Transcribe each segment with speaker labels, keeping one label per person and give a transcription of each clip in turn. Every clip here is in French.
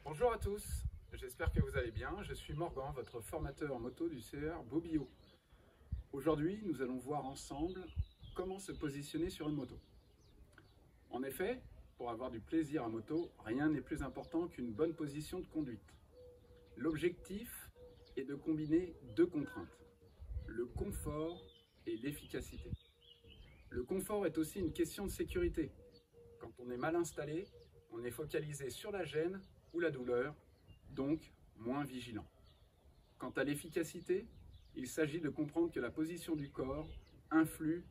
Speaker 1: Bonjour à tous, j'espère que vous allez bien. Je suis Morgan, votre formateur moto du CER Bobio. Aujourd'hui, nous allons voir ensemble comment se positionner sur une moto. En effet, pour avoir du plaisir à moto, rien n'est plus important qu'une bonne position de conduite. L'objectif est de combiner deux contraintes, le confort et l'efficacité. Le confort est aussi une question de sécurité. Quand on est mal installé, on est focalisé sur la gêne ou la douleur, donc moins vigilant. Quant à l'efficacité, il s'agit de comprendre que la position du corps influe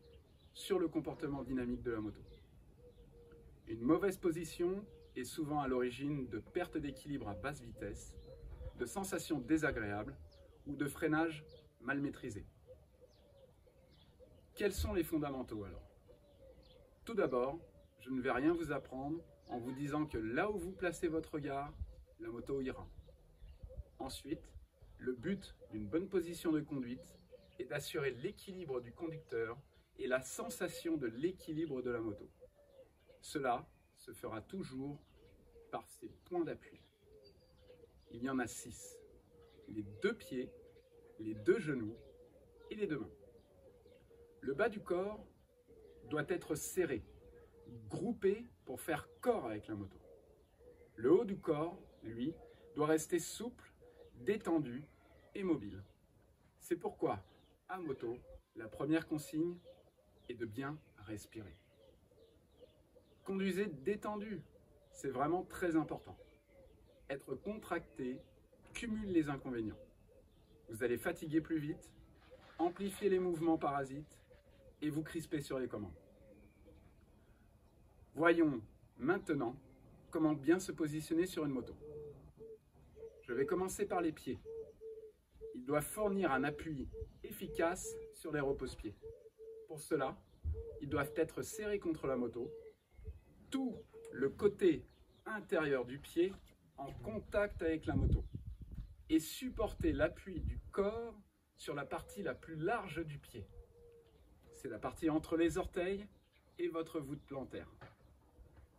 Speaker 1: sur le comportement dynamique de la moto. Une mauvaise position est souvent à l'origine de perte d'équilibre à basse vitesse, de sensations désagréables ou de freinage mal maîtrisé. Quels sont les fondamentaux alors? Tout d'abord, je ne vais rien vous apprendre en vous disant que là où vous placez votre regard, la moto ira. Ensuite, le but d'une bonne position de conduite est d'assurer l'équilibre du conducteur et la sensation de l'équilibre de la moto. Cela se fera toujours par ces points d'appui. Il y en a 6. Les deux pieds, les deux genoux et les deux mains. Le bas du corps doit être serré, groupé pour faire corps avec la moto. Le haut du corps, lui, doit rester souple, détendu et mobile. C'est pourquoi, à moto, la première consigne est de bien respirer. Conduisez détendu, c'est vraiment très important. Être contracté cumule les inconvénients. Vous allez fatiguer plus vite, amplifier les mouvements parasites et vous crisper sur les commandes. Voyons maintenant comment bien se positionner sur une moto. Je vais commencer par les pieds. Ils doivent fournir un appui efficace sur les repose-pieds. Pour cela, ils doivent être serrés contre la moto, tout le côté intérieur du pied en contact avec la moto et supporter l'appui du corps sur la partie la plus large du pied. C'est la partie entre les orteils et votre voûte plantaire.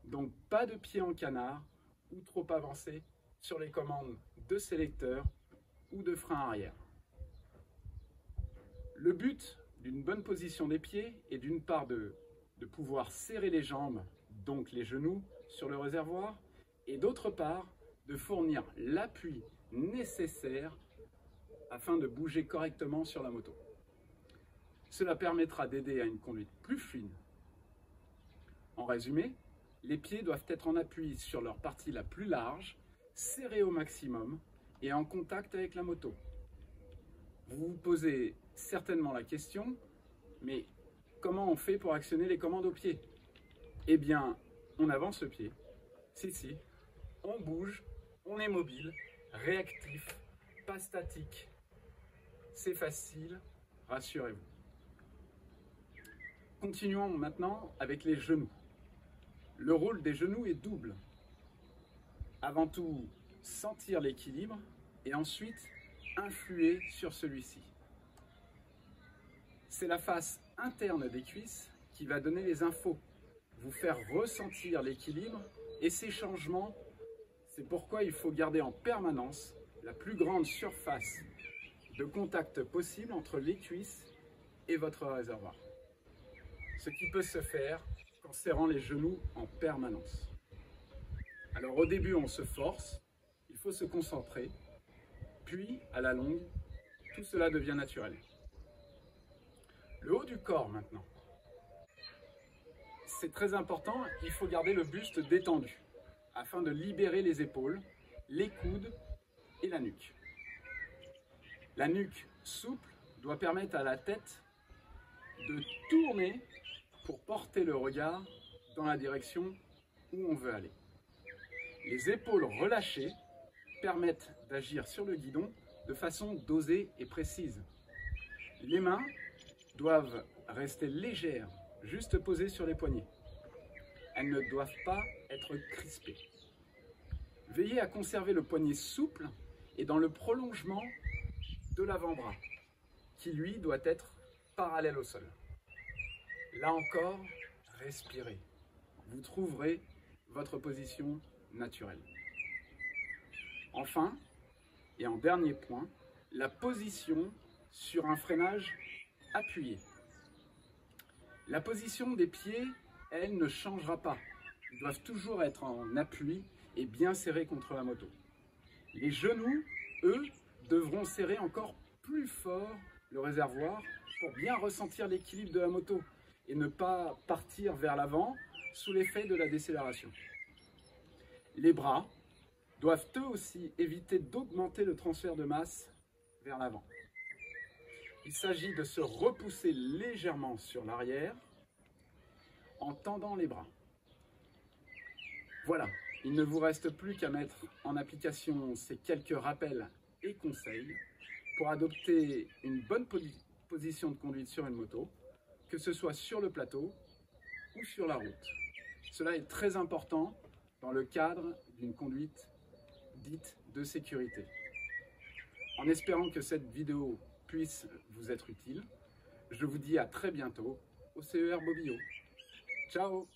Speaker 1: Donc pas de pied en canard ou trop avancé sur les commandes de sélecteur ou de frein arrière. Le but d'une bonne position des pieds est d'une part de pouvoir serrer les jambes, donc les genoux, sur le réservoir, et d'autre part de fournir l'appui nécessaire afin de bouger correctement sur la moto. Cela permettra d'aider à une conduite plus fluide. En résumé, les pieds doivent être en appui sur leur partie la plus large, serrés au maximum et en contact avec la moto. Vous vous posez certainement la question, mais comment on fait pour actionner les commandes au pied? Eh bien, on avance le pied, si, on bouge, on est mobile, réactif, pas statique. C'est facile, rassurez-vous. Continuons maintenant avec les genoux. Le rôle des genoux est double. Avant tout, sentir l'équilibre et ensuite influer sur celui-ci. C'est la face interne des cuisses qui va donner les infos, vous faire ressentir l'équilibre et ces changements. C'est pourquoi il faut garder en permanence la plus grande surface de contact possible entre les cuisses et votre réservoir. Ce qui peut se faire en serrant les genoux en permanence. Alors au début, on se force, il faut se concentrer, puis à la longue, tout cela devient naturel. Le haut du corps maintenant. C'est très important, il faut garder le buste détendu afin de libérer les épaules, les coudes et la nuque. La nuque souple doit permettre à la tête de tourner pour porter le regard dans la direction où on veut aller. Les épaules relâchées permettent d'agir sur le guidon de façon dosée et précise. Les mains doivent rester légères, juste posées sur les poignets. Elles ne doivent pas être crispées. Veillez à conserver le poignet souple et dans le prolongement de l'avant-bras, qui lui doit être parallèle au sol. Là encore, respirez. Vous trouverez votre position naturelle. Enfin, et en dernier point, la position sur un freinage appuyé. La position des pieds, elle, ne changera pas. Ils doivent toujours être en appui et bien serrés contre la moto. Les genoux, eux, devront serrer encore plus fort le réservoir pour bien ressentir l'équilibre de la moto et ne pas partir vers l'avant sous l'effet de la décélération. Les bras doivent eux aussi éviter d'augmenter le transfert de masse vers l'avant. Il s'agit de se repousser légèrement sur l'arrière en tendant les bras. Voilà, il ne vous reste plus qu'à mettre en application ces quelques rappels et conseils pour adopter une bonne position de conduite sur une moto, que ce soit sur le plateau ou sur la route. Cela est très important dans le cadre d'une conduite dite de sécurité. En espérant que cette vidéo puisse vous être utile, je vous dis à très bientôt au CER Bobillot. Ciao!